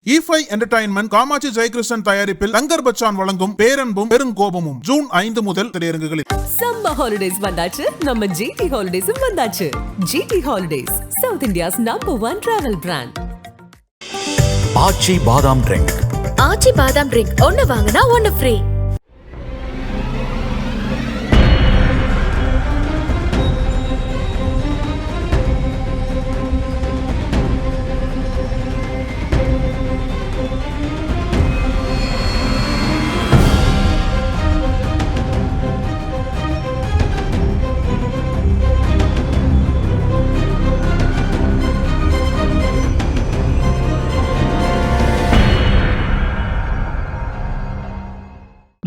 E5 entertainment Kamakshi Jayakrishnan தயாரிப்பில் தங்கர் பச்சான் வழங்கும் பேரன்பும் பெருங்கோபமும் June 5 முதல் திரையரங்குகளில். சம்மர் ஹாலிடேஸ் வந்தாச்சு, நம்ம GT ஹாலிடேஸும் வந்தாச்சு. GT holidays, south India's #1 travel brand. Aachi badam drink. ஆச்சி பாதாம் ட்ரிங்க் ஒன்னு வாங்கினா ஒன்னு ஃப்ரீ.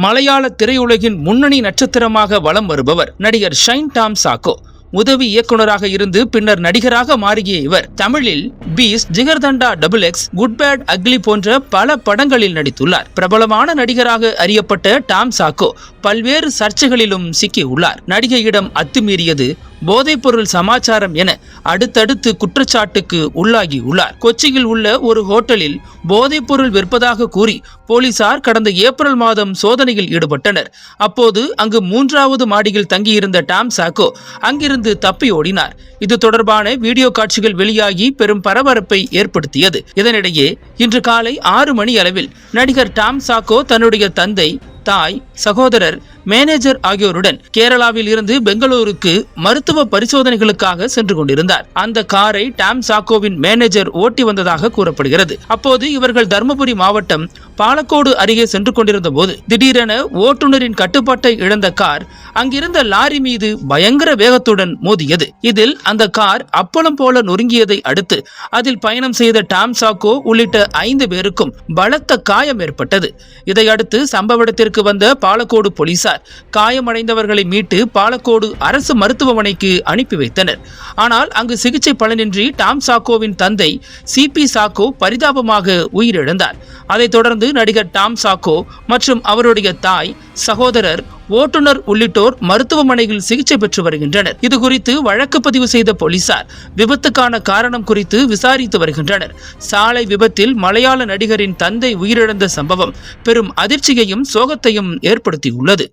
மலையாள திரையுலகின் முன்னணி நட்சத்திரமாக வலம் வருபவர் நடிகர் ஷைன் டாம் சாக்கோ. உதவி இயக்குநராக இருந்து பின்னர் நடிகராக மாறிய இவர் தமிழில் Beast, Jigarthanda, XX, good bad ugly போன்ற பல படங்களில் நடித்துள்ளார். பிரபலமான நடிகராக அறியப்பட்ட டாம் சாக்கோ பல்வேறு சர்ச்சைகளிலும் சிக்கியுள்ளார். நடிகையிடம் அத்துமீறியது, போதைப்பொருள் சமாச்சாரம் என அடுத்தடுத்து குற்றச்சாட்டுக்கு உள்ளாகி உள்ளார். கொச்சியில் உள்ள ஒரு ஹோட்டலில் போதைப்பொருள் விற்பதாக கூறி போலீசார் கடந்த ஏப்ரல் மாதம் சோதனையில் ஈடுபட்டனர். அப்போது அங்கு 3வது மாடியில் தங்கியிருந்த டாம் சாக்கோ அங்கிருந்து தப்பி ஓடினார். இது தொடர்பான வீடியோ காட்சிகள் வெளியாகி பெரும் பரபரப்பை ஏற்படுத்தியது. இதனிடையே இன்று காலை 6 மணி அளவில் நடிகர் டாம் சாக்கோ தன்னுடைய தந்தை, தாய், சகோதரர், மேனேஜர் ஆகியோருடன் கேரளாவில் இருந்து பெங்களூருக்கு மருத்துவ பரிசோதனைகளுக்காக சென்று கொண்டிருந்தார். அந்த காரை டாம் சாக்கோவின் மேனேஜர் ஓட்டி வந்ததாக கூறப்படுகிறது. அப்போது இவர்கள் தர்மபுரி மாவட்டம் பாலக்கோடு அருகே சென்று கொண்டிருந்த போது திடீரென ஓட்டுநரின் கட்டுப்பாட்டை இழந்த கார் அங்கிருந்த லாரி மீது பயங்கர வேகத்துடன் மோதியது. இதில் அந்த கார் அப்பளம் போல நொறுங்கியதை அடுத்து அதில் பயணம் செய்த டாம் சாக்கோ உள்ளிட்ட 5 பேருக்கும் பலத்த காயம் ஏற்பட்டது. இதையடுத்து சம்பவ இடத்திற்கு வந்த பாலக்கோடு போலீசார் காயமடைந்தவர்களை மீட்டு பாலக்கோடு அரசு மருத்துவமனைக்கு அனுப்பி வைத்தனர். ஆனால் அங்கு சிகிச்சை பலனின்றி டாம் சாக்கோவின் தந்தை CP சாக்கோ பரிதாபமாக உயிரிழந்தார். அதைத் தொடர்ந்து நடிகர் டாம் சாக்கோ மற்றும் அவருடைய தாய், சகோதரர், ஓட்டுநர் உள்ளிட்டோர் மருத்துவமனையில் சிகிச்சை பெற்று வருகின்றனர். இது குறித்து வழக்கு பதிவு செய்த போலீசார் விபத்துக்கான காரணம் குறித்து விசாரித்து வருகின்றனர். சாலை விபத்தில் மலையாள நடிகரின் தந்தை உயிரிழந்த சம்பவம் பெரும் அதிர்ச்சியையும் சோகத்தையும் ஏற்படுத்தியுள்ளது.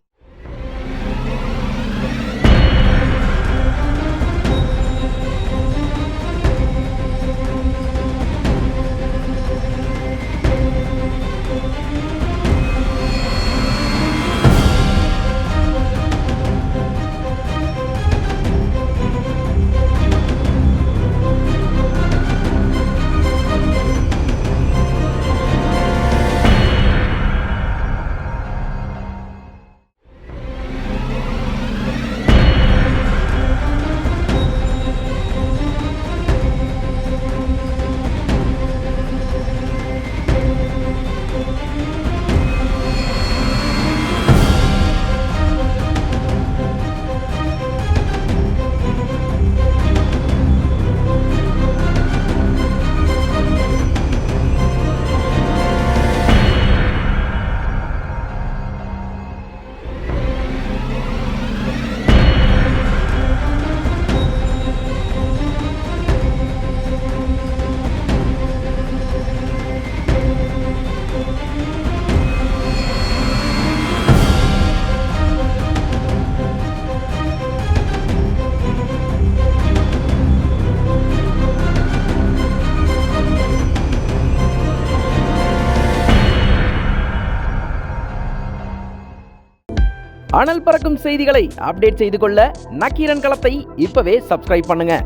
அனல் பறக்கும் செய்திகளை அப்டேட் செய்து கொள்ள நக்கீரன் களத்தை இப்பவே சப்ஸ்கிரைப் பண்ணுங்க.